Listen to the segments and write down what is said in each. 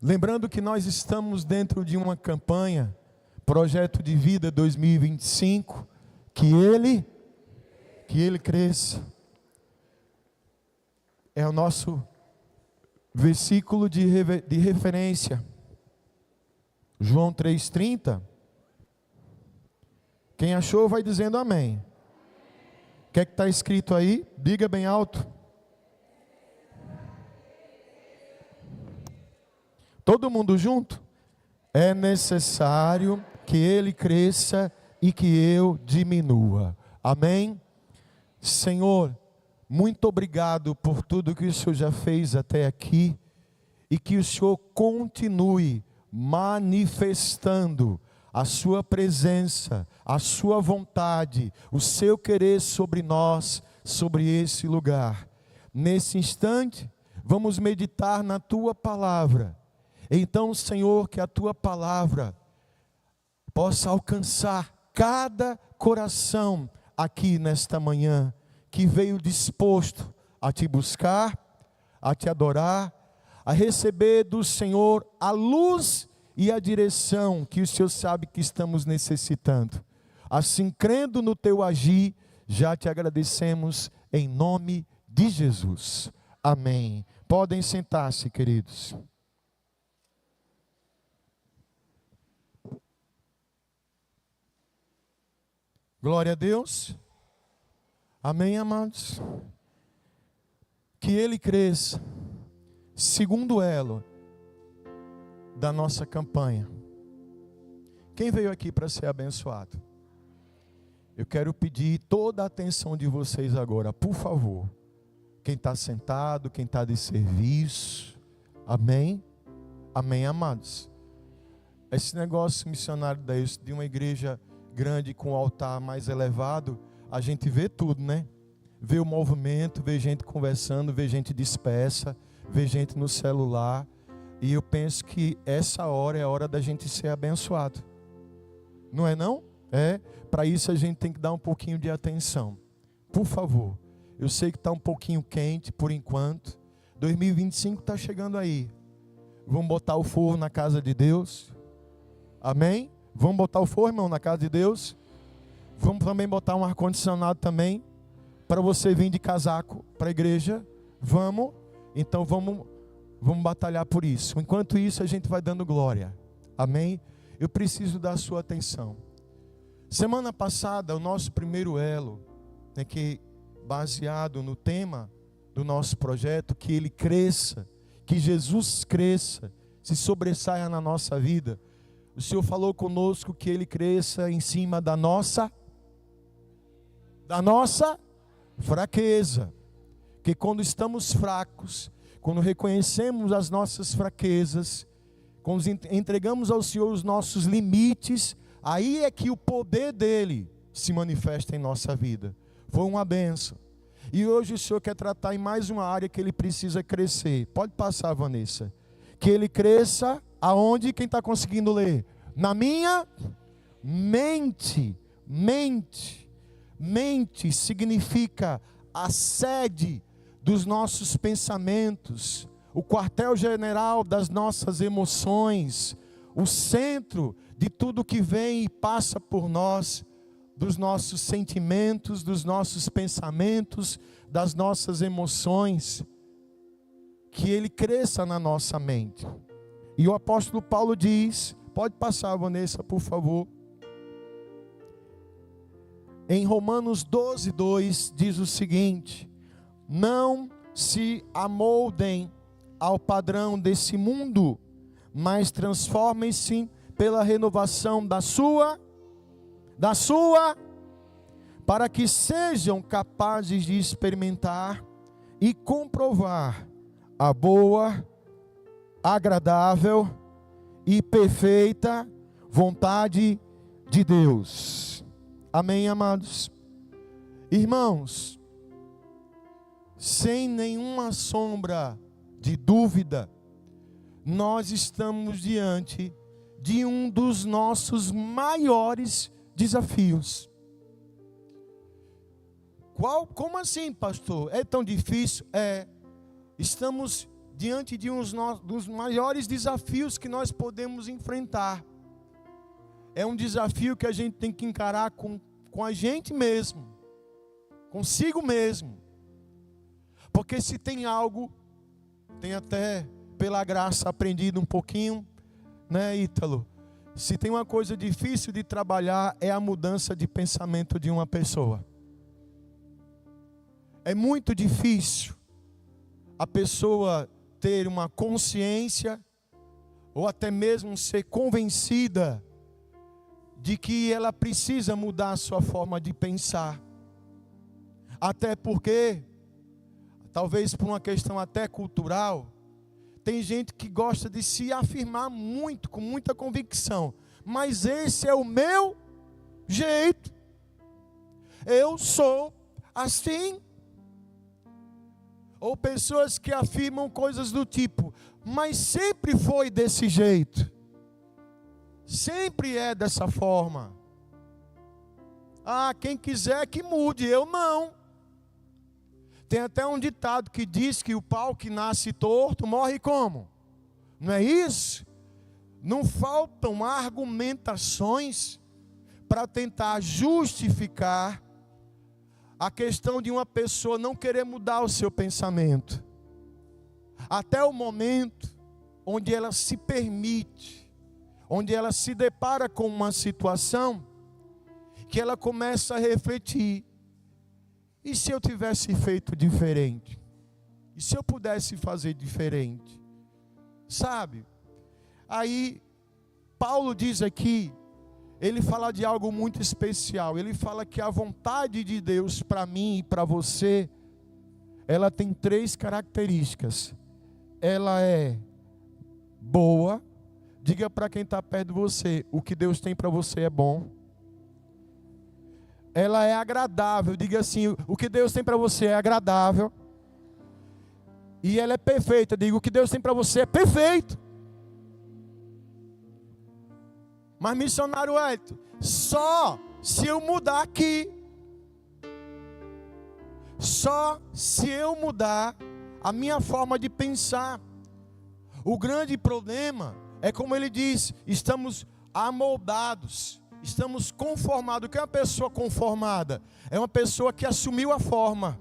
Lembrando que nós estamos dentro de uma campanha, Projeto de Vida 2025, que Ele cresça. É o nosso versículo de referência. João 3,30. Quem achou vai dizendo amém. O que é que está escrito aí? Diga bem alto. Todo mundo junto? É necessário que Ele cresça e que eu diminua. Amém? Senhor, muito obrigado por tudo que o Senhor já fez até aqui e que o Senhor continue manifestando a sua presença, a sua vontade, o seu querer sobre nós, sobre esse lugar. Nesse instante, vamos meditar na tua palavra. Então, Senhor, que a tua palavra possa alcançar cada coração aqui nesta manhã, que veio disposto a te buscar, a te adorar, a receber do Senhor a luz e a direção que o Senhor sabe que estamos necessitando. Assim, crendo no teu agir, já te agradecemos em nome de Jesus. Amém. Podem sentar-se, queridos. Glória a Deus. Amém, amados. Que Ele cresça. Segundo elo da nossa campanha. Quem veio aqui para ser abençoado? Eu quero pedir toda a atenção de vocês agora, por favor. Quem está sentado, quem está de serviço. Amém? Amém, amados. Esse negócio missionário de uma igreja grande com altar mais elevado, a gente vê tudo, né? Vê o movimento, vê gente conversando, vê gente dispersa, vê gente no celular. E eu penso que essa hora é a hora da gente ser abençoado. Não é não? É. Para isso a gente tem que dar um pouquinho de atenção. Por favor. Eu sei que está um pouquinho quente por enquanto. 2025 está chegando aí. Vamos botar o forro na casa de Deus. Amém? Vamos botar o forro, irmão, na casa de Deus. Vamos também botar um ar-condicionado também. Para você vir de casaco para a igreja. Vamos. Então vamos batalhar por isso. Enquanto isso, a gente vai dando glória. Amém? Eu preciso da sua atenção. Semana passada, o nosso primeiro elo, né, que baseado no tema do nosso projeto, que ele cresça, que Jesus cresça, se sobressaia na nossa vida. O Senhor falou conosco que ele cresça em cima da nossa fraqueza. Que quando estamos fracos, quando reconhecemos as nossas fraquezas, quando entregamos ao Senhor os nossos limites, aí é que o poder dele se manifesta em nossa vida. Foi uma bênção. E hoje o Senhor quer tratar em mais uma área que ele precisa crescer. Pode passar, Vanessa. Que ele cresça aonde? Quem está conseguindo ler? Na minha mente. Mente significa a sede dos nossos pensamentos, o quartel-general das nossas emoções, o centro de tudo que vem e passa por nós, dos nossos sentimentos, dos nossos pensamentos, das nossas emoções, que ele cresça na nossa mente. E o apóstolo Paulo diz, pode passar, Vanessa, por favor. Em Romanos 12:2 diz o seguinte: não se amoldem ao padrão desse mundo, mas transformem-se pela renovação da sua, para que sejam capazes de experimentar e comprovar a boa, agradável e perfeita vontade de Deus. Amém, amados? Irmãos, sem nenhuma sombra de dúvida, nós estamos diante de um dos nossos maiores desafios. Como assim, pastor? É tão difícil? Estamos diante de dos maiores desafios que nós podemos enfrentar. É um desafio que a gente tem que encarar com a gente mesmo, consigo mesmo. Porque se tem algo, tem até pela graça aprendido um pouquinho, né, Ítalo? Se tem uma coisa difícil de trabalhar, é a mudança de pensamento de uma pessoa. É muito difícil a pessoa ter uma consciência, ou até mesmo ser convencida de que ela precisa mudar a sua forma de pensar. Até porque, talvez por uma questão até cultural, tem gente que gosta de se afirmar muito, com muita convicção. Mas esse é o meu jeito. Eu sou assim. Ou pessoas que afirmam coisas do tipo, mas sempre foi desse jeito. Sempre é dessa forma. Ah, quem quiser que mude, eu não. Tem até um ditado que diz que o pau que nasce torto morre como? Não é isso? Não faltam argumentações para tentar justificar a questão de uma pessoa não querer mudar o seu pensamento. Até o momento onde ela se permite, onde ela se depara com uma situação que ela começa a refletir. E se eu tivesse feito diferente? E se eu pudesse fazer diferente? Sabe? Aí, Paulo diz aqui, ele fala de algo muito especial. Ele fala que a vontade de Deus para mim e para você, ela tem 3 características. Ela é boa. Diga para quem está perto de você, o que Deus tem para você é bom. Ela é agradável. Diga assim, o que Deus tem para você é agradável. E ela é perfeita. Diga, o que Deus tem para você é perfeito. Mas missionário Hélio, só se eu mudar aqui. Só se eu mudar a minha forma de pensar. O grande problema é como ele diz, estamos amoldados, estamos conformados. O que é uma pessoa conformada? É uma pessoa que assumiu a forma,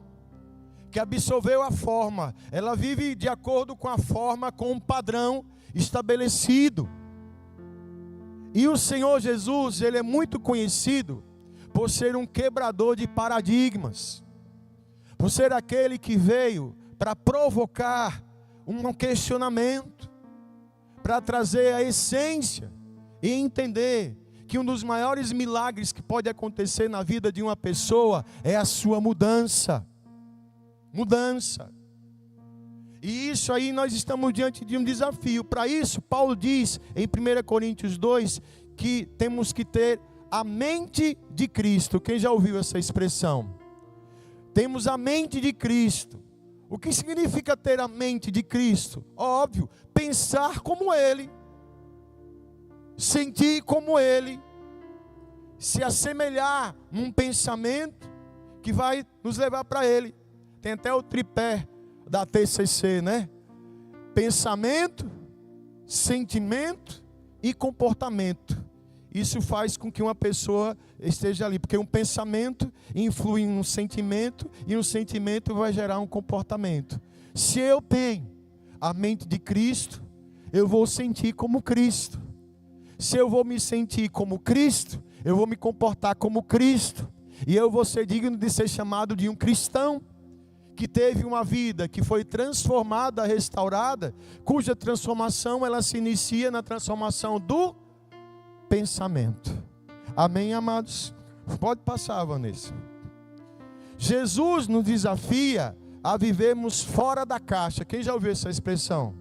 que absorveu a forma. Ela vive de acordo com a forma, com um padrão estabelecido. E o Senhor Jesus, ele é muito conhecido por ser um quebrador de paradigmas, por ser aquele que veio para provocar um questionamento, para trazer a essência e entender que um dos maiores milagres que pode acontecer na vida de uma pessoa é a sua mudança. Mudança. E isso aí nós estamos diante de um desafio. Para isso, Paulo diz em 1 Coríntios 2 que temos que ter a mente de Cristo. Quem já ouviu essa expressão? Temos a mente de Cristo. O que significa ter a mente de Cristo? Óbvio, pensar como Ele, sentir como Ele, se assemelhar num pensamento que vai nos levar para Ele. Tem até o tripé da TCC, né? Pensamento, sentimento e comportamento. Isso faz com que uma pessoa esteja ali, porque um pensamento influi em um sentimento e um sentimento vai gerar um comportamento. Se eu tenho a mente de Cristo, eu vou sentir como Cristo. Se eu vou me sentir como Cristo, eu vou me comportar como Cristo. E eu vou ser digno de ser chamado de um cristão que teve uma vida que foi transformada, restaurada, cuja transformação ela se inicia na transformação do pensamento. Amém, amados? Pode passar, Vanessa. Jesus nos desafia a vivermos fora da caixa. Quem já ouviu essa expressão?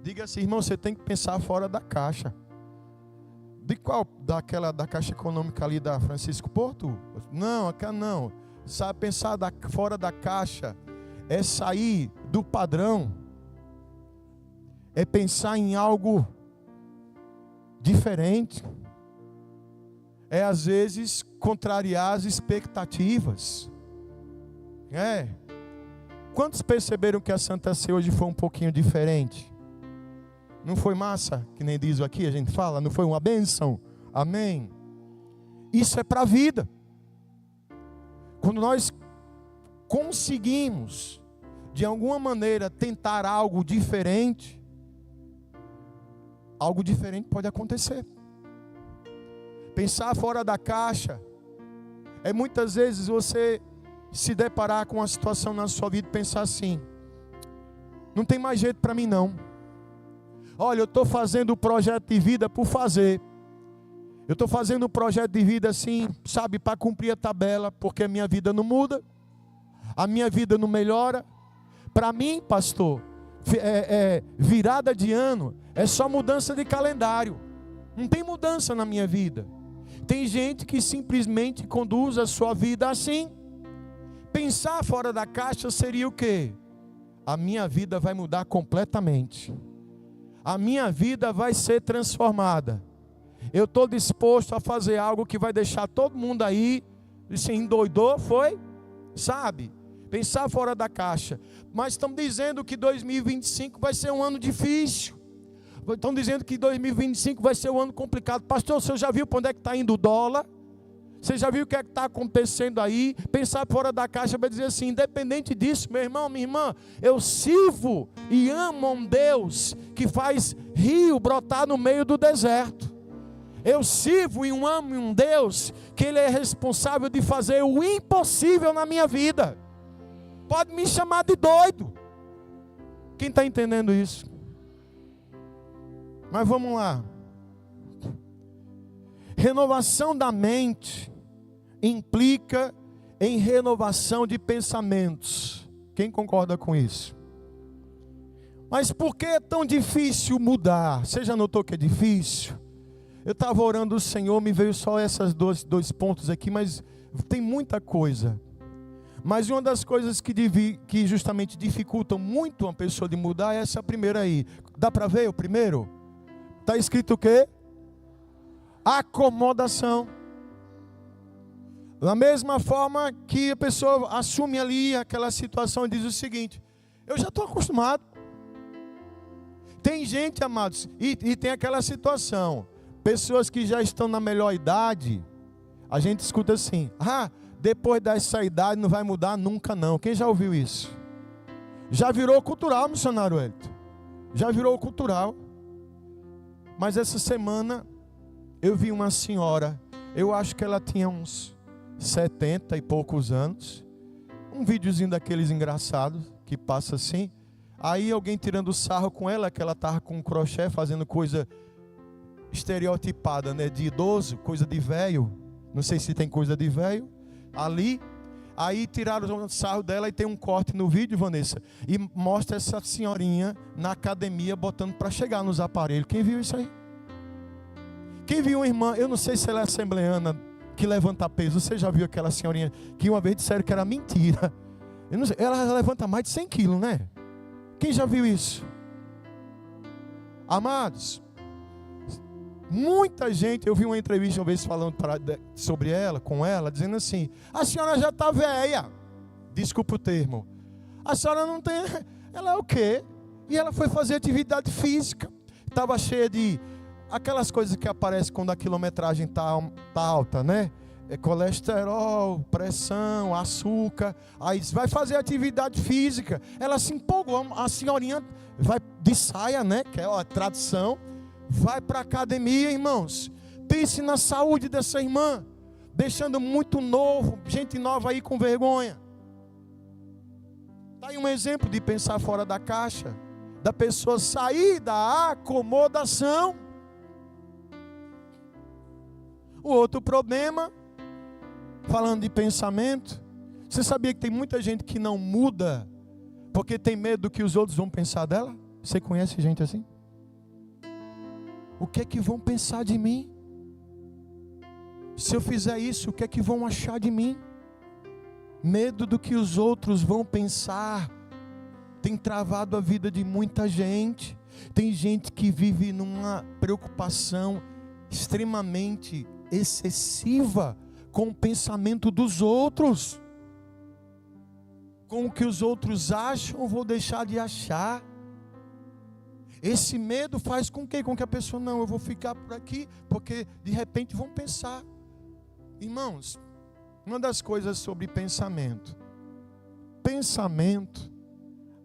Diga assim, irmão, você tem que pensar fora da caixa. De qual? Da Caixa Econômica ali da Francisco Porto? Não, aquela não. Sabe, pensar fora da caixa é sair do padrão, é pensar em algo diferente, é às vezes contrariar as expectativas. Quantos perceberam que a Santa Ceia hoje foi um pouquinho diferente? Não foi massa? Que nem diz aqui, a gente fala, não foi uma bênção? Amém? Isso é para a vida. Quando nós conseguimos, de alguma maneira, tentar algo diferente pode acontecer. Pensar fora da caixa é muitas vezes você se deparar com uma situação na sua vida e pensar assim: não tem mais jeito para mim não. Olha, eu estou fazendo o projeto de vida por fazer. Eu estou fazendo um projeto de vida assim, sabe, para cumprir a tabela, porque a minha vida não muda, a minha vida não melhora. Para mim, pastor, virada de ano é só mudança de calendário. Não tem mudança na minha vida. Tem gente que simplesmente conduz a sua vida assim. Pensar fora da caixa seria o quê? A minha vida vai mudar completamente. A minha vida vai ser transformada. Eu estou disposto a fazer algo que vai deixar todo mundo aí, se endoidou, foi? Sabe? Pensar fora da caixa. Mas estão dizendo que 2025 vai ser um ano difícil. Estão dizendo que 2025 vai ser um ano complicado. Pastor, você já viu para onde é que está indo o dólar? Você já viu o que é que está acontecendo aí? Pensar fora da caixa vai dizer assim: independente disso, meu irmão, minha irmã, eu sirvo e amo um Deus que faz rio brotar no meio do deserto. Eu sirvo e amo um Deus que Ele é responsável de fazer o impossível na minha vida. Pode me chamar de doido. Quem está entendendo isso? Mas vamos lá. Renovação da mente implica em renovação de pensamentos. Quem concorda com isso? Mas por que é tão difícil mudar? Você já notou que é difícil? Eu estava orando o Senhor, me veio só esses dois pontos aqui, mas tem muita coisa. Mas uma das coisas que justamente dificultam muito uma pessoa de mudar é essa primeira aí. Dá para ver o primeiro? Está escrito o quê? Acomodação. Da mesma forma que a pessoa assume ali aquela situação e diz o seguinte: eu já estou acostumado. Tem gente, amados, e tem aquela situação, pessoas que já estão na melhor idade, a gente escuta assim: depois dessa idade não vai mudar nunca não. Quem já ouviu isso? Já virou cultural, missionário Elton. Já virou cultural. Mas essa semana eu vi uma senhora, eu acho que ela tinha uns 70 e poucos anos, um videozinho daqueles engraçados, que passa assim, aí alguém tirando sarro com ela, que ela estava com um crochê, fazendo coisa estereotipada, né, de idoso, coisa de velho, não sei se tem coisa de velho, ali, aí tiraram o sarro dela e tem um corte no vídeo, Vanessa, e mostra essa senhorinha na academia, botando para chegar nos aparelhos. Quem viu isso aí? Quem viu uma irmã, eu não sei se ela é assembleana, que levanta peso. Você já viu aquela senhorinha que uma vez disseram que era mentira? Eu não sei, ela levanta mais de 100 quilos, né? Quem já viu isso? Amados, muita gente, eu vi uma entrevista uma vez falando sobre ela, com ela, dizendo assim: a senhora já está velha. Desculpa o termo. A senhora não tem... Ela é o quê? E ela foi fazer atividade física. Estava cheia de... aquelas coisas que aparecem quando a quilometragem tá alta, né? Colesterol, pressão, açúcar. Aí vai fazer atividade física. Ela se empolgou. A senhorinha vai de saia, né? Que é a tradição. Vai para a academia, irmãos. Pense na saúde dessa irmã. Deixando muito novo, gente nova aí com vergonha. Está aí um exemplo de pensar fora da caixa. Da pessoa sair da acomodação. O outro problema, falando de pensamento, você sabia que tem muita gente que não muda porque tem medo do que os outros vão pensar dela? Você conhece gente assim? O que é que vão pensar de mim? Se eu fizer isso, o que é que vão achar de mim? Medo do que os outros vão pensar tem travado a vida de muita gente. Tem gente que vive numa preocupação extremamente excessiva com o pensamento dos outros. com o que os outros acham, eu vou deixar de achar. Esse medo faz com que a pessoa, não, eu vou ficar por aqui, porque de repente vão pensar. Irmãos, uma das coisas sobre pensamento,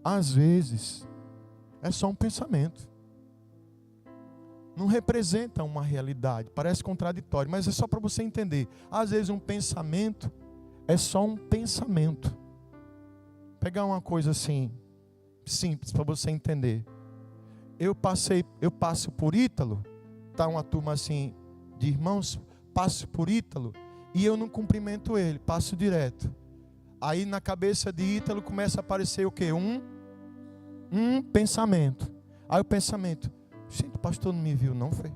às vezes, é só um pensamento. Não representa uma realidade, parece contraditório, mas é só para você entender. Às vezes um pensamento é só um pensamento. Pegar uma coisa assim, simples, para você entender. Eu passo por Ítalo, tá uma turma assim de irmãos, passo por Ítalo e eu não cumprimento ele, passo direto. Aí na cabeça de Ítalo começa a aparecer o quê? Um pensamento. Aí o pensamento, gente, o pastor não me viu não, foi?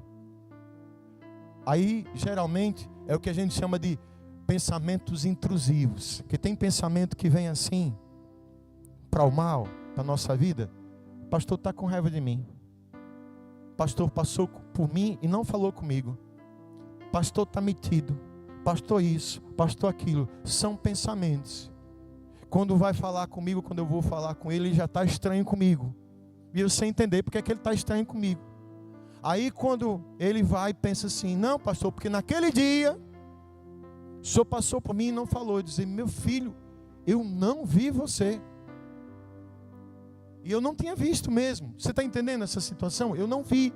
Aí geralmente é o que a gente chama de pensamentos intrusivos, que tem pensamento que vem assim para o mal, para a nossa vida. O pastor está com raiva de mim. O pastor passou por mim e não falou comigo. O pastor está metido. Pastor isso, pastor aquilo. São pensamentos. Quando vai falar comigo, quando eu vou falar com ele, ele já está estranho comigo. E eu sei entender porque é que ele está estranho comigo. Aí quando ele vai e pensa assim, não pastor, porque naquele dia o senhor passou por mim e não falou. Eu disse, meu filho, eu não vi você. E eu não tinha visto mesmo. Você está entendendo essa situação? Eu não vi.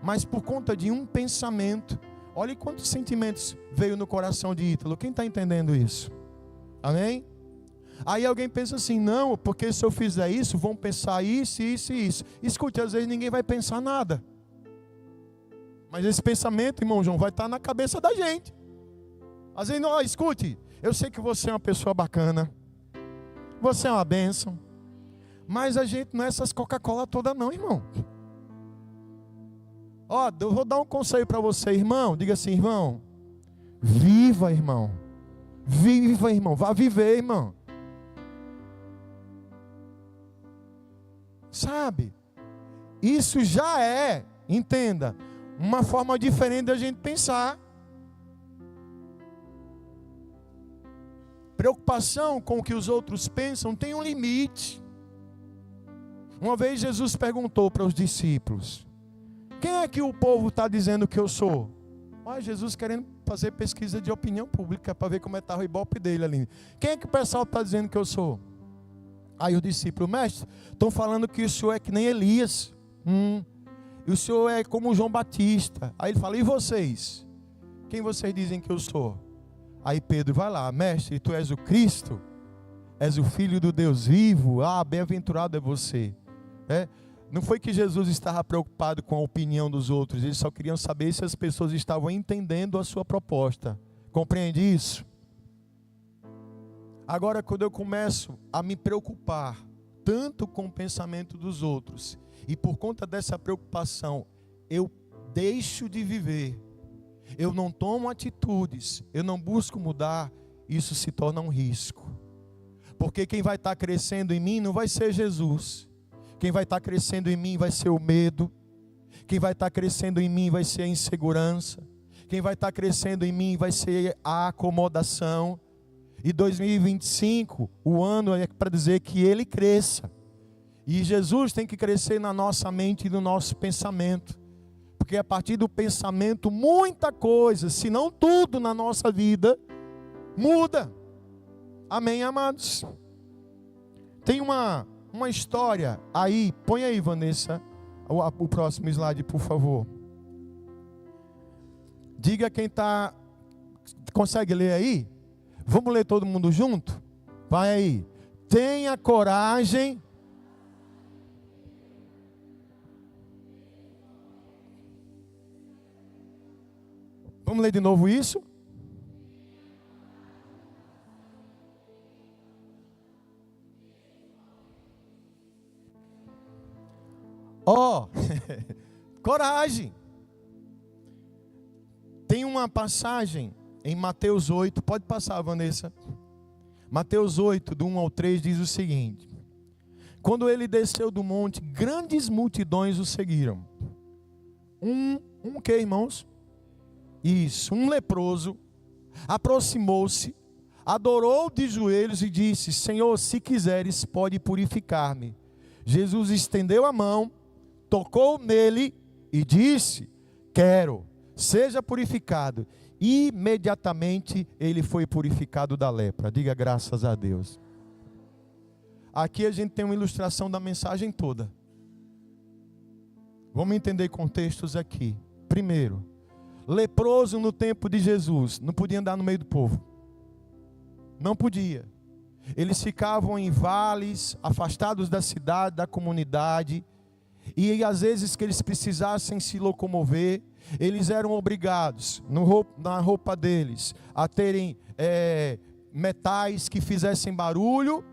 Mas por conta de um pensamento. Olha quantos sentimentos veio no coração de Ítalo. Quem está entendendo isso? Amém? Aí alguém pensa assim, não, porque se eu fizer isso, vão pensar isso, isso e isso. Escute, às vezes ninguém vai pensar nada. Mas esse pensamento, irmão João, vai estar na cabeça da gente. Às vezes, não, escute, eu sei que você é uma pessoa bacana. Você é uma bênção. Mas a gente não é essas Coca-Cola toda não, irmão. Ó, eu vou dar um conselho para você, irmão. Diga assim, irmão. Viva, irmão. Viva, irmão. Vá viver, irmão. Sabe? Isso já é, entenda, uma forma diferente da gente pensar. Preocupação com o que os outros pensam tem um limite. Uma vez Jesus perguntou para os discípulos, quem é que o povo está dizendo que eu sou? Olha, Jesus querendo fazer pesquisa de opinião pública para ver como está o ibope dele ali. Quem é que o pessoal está dizendo que eu sou? Aí o discípulo, mestre, estão falando que o senhor é que nem Elias. E o senhor é como João Batista. Aí ele fala, e vocês? Quem vocês dizem que eu sou? Aí Pedro vai lá, mestre, tu és o Cristo? És o Filho do Deus vivo? Ah, bem-aventurado é você. Não foi que Jesus estava preocupado com a opinião dos outros, ele só queria saber se as pessoas estavam entendendo a sua proposta. Compreende isso? Agora, quando eu começo a me preocupar tanto com o pensamento dos outros, e por conta dessa preocupação, eu deixo de viver, eu não tomo atitudes, eu não busco mudar, isso se torna um risco. Porque quem vai estar crescendo em mim não vai ser Jesus. Quem vai estar crescendo em mim vai ser o medo. Quem vai estar crescendo em mim vai ser a insegurança. Quem vai estar crescendo em mim vai ser a acomodação. E 2025, o ano é para dizer que ele cresça. E Jesus tem que crescer na nossa mente e no nosso pensamento. Porque a partir do pensamento, muita coisa, se não tudo na nossa vida, muda. Amém, amados? Tem uma história aí, põe aí, Vanessa, o próximo slide, por favor. Diga quem está, consegue ler aí? Vamos ler todo mundo junto? Vai aí. Tenha coragem. Vamos ler de novo isso? Ó, coragem. Tem uma passagem em Mateus 8, pode passar, Vanessa. Mateus 8, do 1 ao 3, diz o seguinte: quando ele desceu do monte, grandes multidões o seguiram. Um que, irmãos? Isso, um leproso aproximou-se, adorou de joelhos e disse: Senhor, se quiseres, pode purificar-me. Jesus estendeu a mão, tocou nele e disse: quero, seja purificado. Imediatamente ele foi purificado da lepra. Diga graças a Deus. Aqui a gente tem uma ilustração da mensagem toda. Vamos entender contextos aqui. Primeiro, leproso no tempo de Jesus não podia andar no meio do povo. Não podia. Eles ficavam em vales, afastados da cidade, da comunidade. E às vezes que eles precisassem se locomover, eles eram obrigados, na roupa deles, a terem metais que fizessem barulho.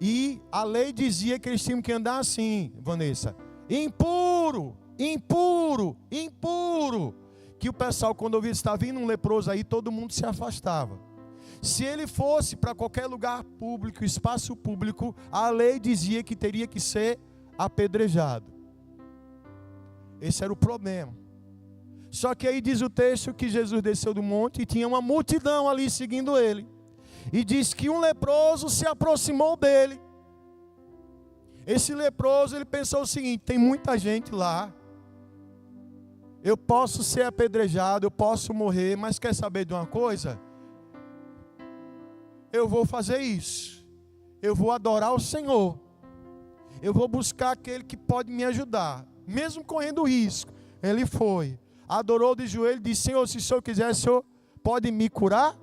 E a lei dizia que eles tinham que andar assim, Vanessa: impuro, impuro, impuro. Que o pessoal, quando ouvia está vindo um leproso aí, todo mundo se afastava. Se ele fosse para qualquer lugar público, espaço público, a lei dizia que teria que ser apedrejado. Esse era o problema. Só que aí diz o texto que Jesus desceu do monte e tinha uma multidão ali seguindo ele. E diz que um leproso se aproximou dele. Esse leproso, ele pensou o seguinte: tem muita gente lá, eu posso ser apedrejado, eu posso morrer, mas quer saber de uma coisa? Eu vou fazer isso. Eu vou adorar o Senhor. Eu vou buscar aquele que pode me ajudar, mesmo correndo risco. Ele foi, adorou de joelho e disse: Senhor, se o Senhor quiser, o Senhor pode me curar?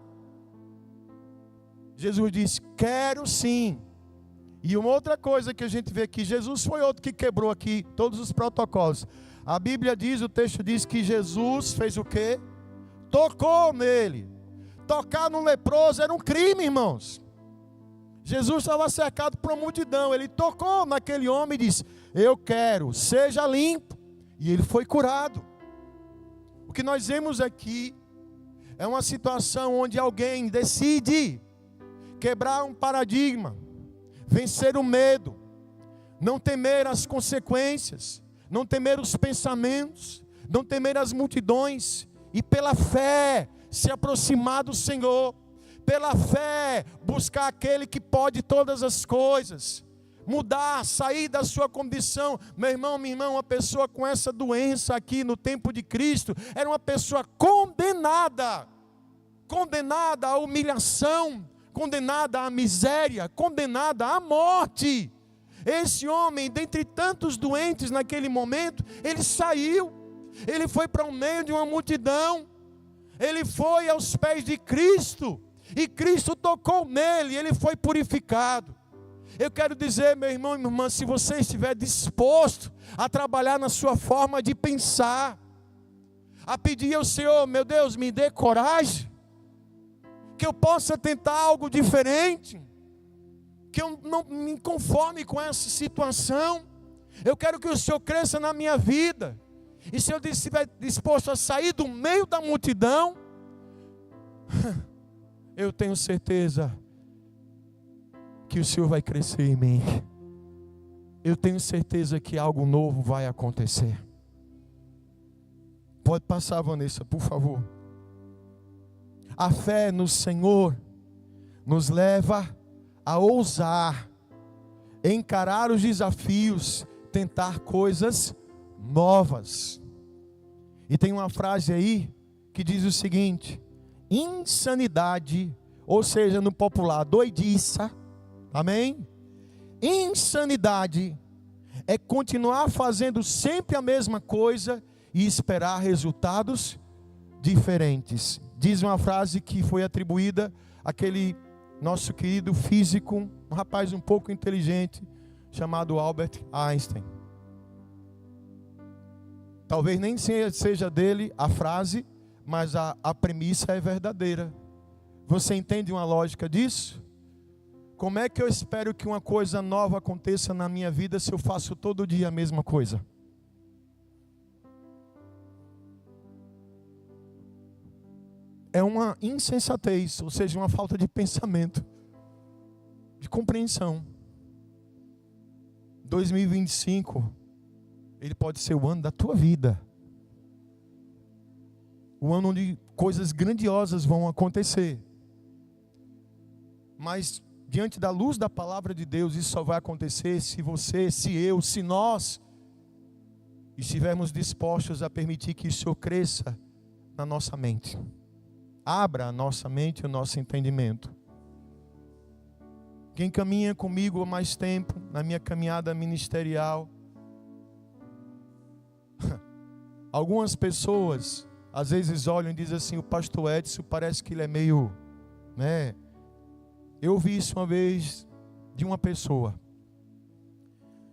Jesus disse: quero sim. E uma outra coisa que a gente vê aqui, Jesus foi outro que quebrou aqui todos os protocolos. A Bíblia diz, o texto diz que Jesus fez o quê? Tocou nele. Tocar no leproso era um crime, irmãos. Jesus estava cercado por uma multidão. Ele tocou naquele homem e disse: eu quero, seja limpo. E ele foi curado. O que nós vemos aqui é uma situação onde alguém decide quebrar um paradigma, vencer o medo, não temer as consequências, não temer os pensamentos, não temer as multidões, e pela fé se aproximar do Senhor, pela fé buscar aquele que pode todas as coisas, mudar, sair da sua condição. Meu irmão, minha irmã, uma pessoa com essa doença aqui no tempo de Cristo, era uma pessoa condenada à humilhação, condenada à miséria, condenada à morte. Esse homem, dentre tantos doentes naquele momento, ele saiu, ele foi para o meio de uma multidão, ele foi aos pés de Cristo, e Cristo tocou nele, ele foi purificado. Eu quero dizer, meu irmão e minha irmã, se você estiver disposto a trabalhar na sua forma de pensar, a pedir ao Senhor: meu Deus, me dê coragem, que eu possa tentar algo diferente, que eu não me conforme com essa situação. Eu quero que o Senhor cresça na minha vida. E se eu estiver disposto a sair do meio da multidão, eu tenho certeza que o Senhor vai crescer em mim. Eu tenho certeza que algo novo vai acontecer. Pode passar, Vanessa, por favor. A fé no Senhor nos leva a ousar, encarar os desafios, tentar coisas novas. E tem uma frase aí que diz o seguinte: insanidade, ou seja, no popular, doidiça, amém? Insanidade é continuar fazendo sempre a mesma coisa e esperar resultados diferentes. Diz uma frase que foi atribuída àquele nosso querido físico, um rapaz um pouco inteligente, chamado Albert Einstein. Talvez nem seja dele a frase, mas a premissa é verdadeira. Você entende uma lógica disso? Como é que eu espero que uma coisa nova aconteça na minha vida se eu faço todo dia a mesma coisa? É uma insensatez, ou seja, uma falta de pensamento, de compreensão. 2025, ele pode ser o ano da tua vida. O ano onde coisas grandiosas vão acontecer. Mas diante da luz da palavra de Deus, isso só vai acontecer se você, se eu, se nós estivermos dispostos a permitir que o Senhor cresça na nossa mente. Abra a nossa mente e o nosso entendimento. Quem caminha comigo há mais tempo, na minha caminhada ministerial, algumas pessoas às vezes olham e dizem assim: o pastor Edson parece que ele é meio, né? Eu ouvi isso uma vez de uma pessoa: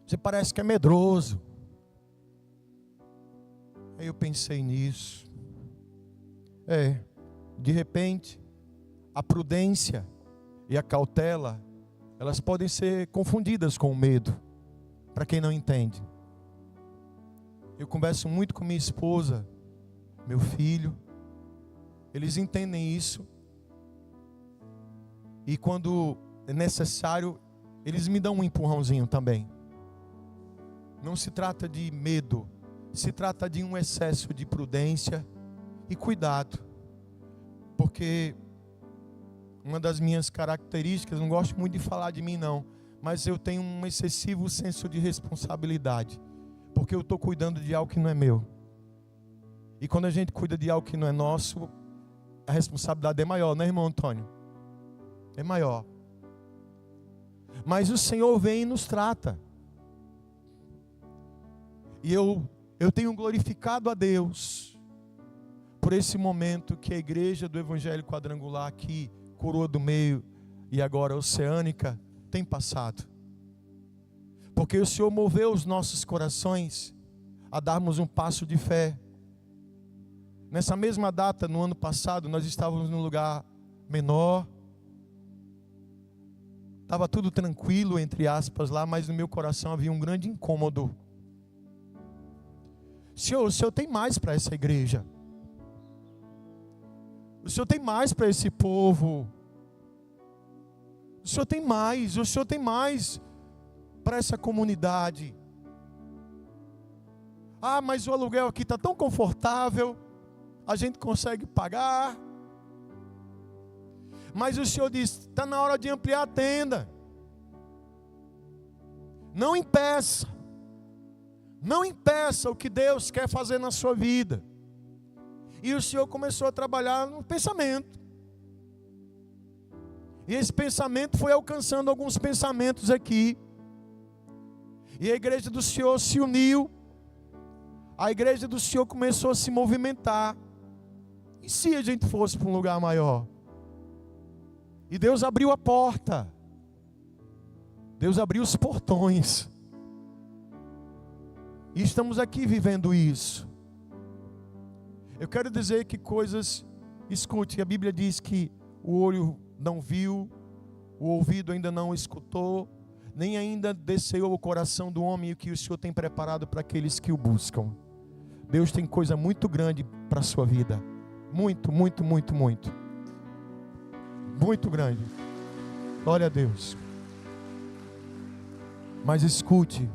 você parece que é medroso. Aí eu pensei nisso. De repente, a prudência e a cautela, elas podem ser confundidas com o medo, para quem não entende. Eu converso muito com minha esposa, meu filho, eles entendem isso. E quando é necessário, eles me dão um empurrãozinho também. Não se trata de medo, se trata de um excesso de prudência e cuidado. Porque uma das minhas características, não gosto muito de falar de mim não, mas eu tenho um excessivo senso de responsabilidade. Porque eu estou cuidando de algo que não é meu. E quando a gente cuida de algo que não é nosso, a responsabilidade é maior, né, irmão Antônio? É maior. Mas o Senhor vem e nos trata. E eu tenho glorificado a Deus por esse momento que a igreja do Evangelho Quadrangular aqui, Coroa do Meio e agora Oceânica, tem passado. Porque o Senhor moveu os nossos corações a darmos um passo de fé. Nessa mesma data, no ano passado, nós estávamos num lugar menor. Estava tudo tranquilo, entre aspas, lá, mas no meu coração havia um grande incômodo. Senhor, o Senhor tem mais para essa igreja. O Senhor tem mais para esse povo. O Senhor tem mais para essa comunidade. Ah, mas o aluguel aqui está tão confortável, a gente consegue pagar. Mas o Senhor diz: está na hora de ampliar a tenda. Não impeça o que Deus quer fazer na sua vida. E o Senhor começou a trabalhar no pensamento. E esse pensamento foi alcançando alguns pensamentos aqui. E a igreja do Senhor se uniu. A igreja do Senhor começou a se movimentar. E se a gente fosse para um lugar maior? E Deus abriu a porta. Deus abriu os portões. E estamos aqui vivendo isso. Eu quero dizer que coisas, escute, a Bíblia diz que o olho não viu, o ouvido ainda não escutou, nem ainda desceu o coração do homem o que o Senhor tem preparado para aqueles que o buscam. Deus tem coisa muito grande para a sua vida. Muito, muito, muito, muito. Muito grande. Glória a Deus. Mas escute,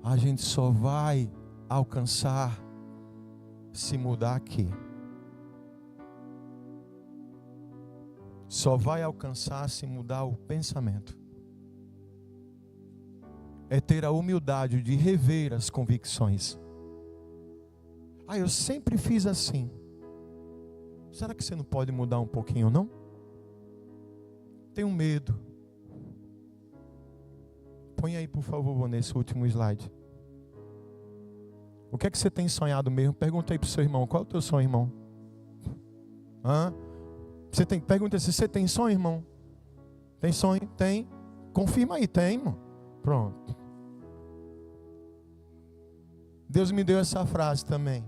a gente só vai alcançar se mudar aqui. Só vai alcançar se mudar o pensamento. É ter a humildade de rever as convicções. Ah, eu sempre fiz assim. Será que você não pode mudar um pouquinho, não? Tenho medo. Põe aí, por favor, nesse último slide. O que é que você tem sonhado mesmo? Pergunta aí para o seu irmão. Qual é o teu sonho, irmão? Pergunta se você tem sonho, irmão. Tem sonho? Tem. Confirma aí, tem, irmão. Pronto. Deus me deu essa frase também.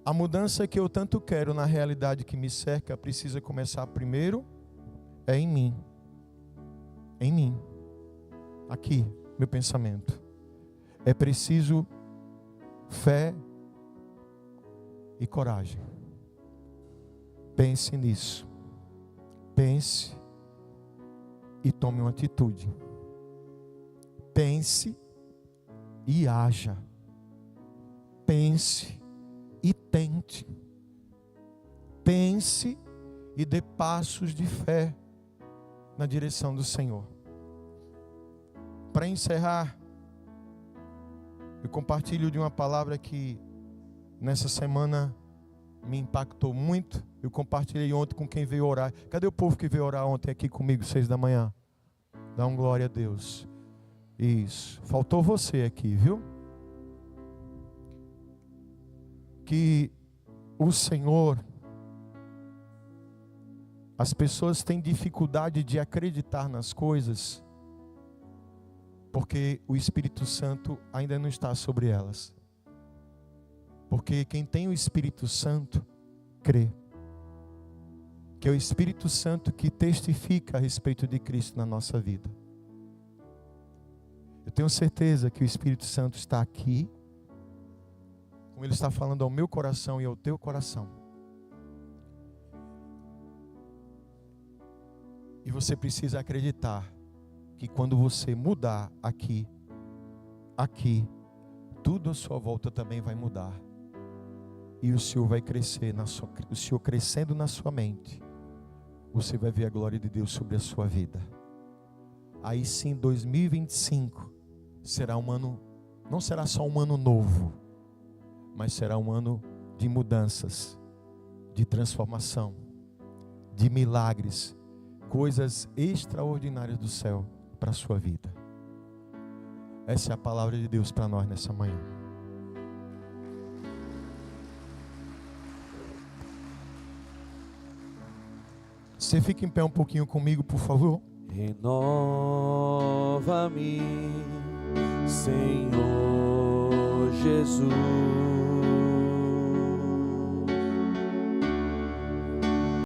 A mudança que eu tanto quero na realidade que me cerca precisa começar primeiro em mim. Em mim. Aqui, meu pensamento. É preciso fé e coragem. Pense nisso. Pense e tome uma atitude. Pense e haja. Pense e tente. Pense e dê passos de fé na direção do Senhor. Para encerrar, eu compartilho de uma palavra que nessa semana me impactou muito. Eu compartilhei ontem com quem veio orar. Cadê o povo que veio orar ontem aqui comigo, 6 da manhã? Dá um glória a Deus. Isso. Faltou você aqui, viu? Que o Senhor... As pessoas têm dificuldade de acreditar nas coisas porque o Espírito Santo ainda não está sobre elas. Porque quem tem o Espírito Santo crê. Que é o Espírito Santo que testifica a respeito de Cristo na nossa vida. Eu tenho certeza que o Espírito Santo está aqui, como Ele está falando ao meu coração e ao teu coração. E você precisa acreditar que quando você mudar aqui, tudo à sua volta também vai mudar. E o Senhor vai crescer, o Senhor crescendo na sua mente, você vai ver a glória de Deus sobre a sua vida. Aí sim, 2025 será um ano, não será só um ano novo, mas será um ano de mudanças, de transformação, de milagres, coisas extraordinárias do céu para a sua vida. Essa é a palavra de Deus para nós nessa manhã. Você fica em pé um pouquinho comigo, por favor. Renova-me, Senhor Jesus.